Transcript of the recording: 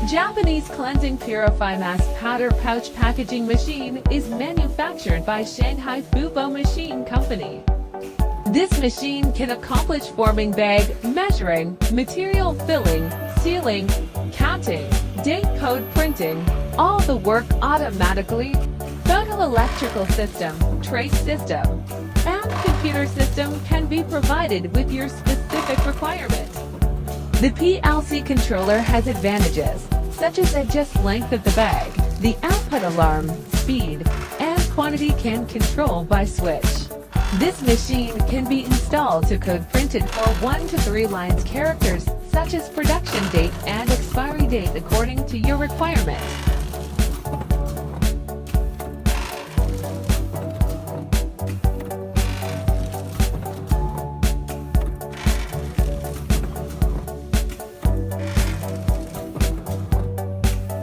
Japanese cleansing purify mass powder pouch packaging machine is manufactured by Shanghai Fubo Machine Company. This machine can accomplish forming bag, measuring, material filling, sealing, counting, date code printing, all the work automatically. Photoelectrical system, trace system, and computer system can be provided with your specific requirement. The PLC controller has advantages, such as adjust length of the bag, the output alarm, speed, and quantity can control by switch. This machine can be installed to code printed for 1 to 3 lines characters such as production date and expiry date according to your requirement.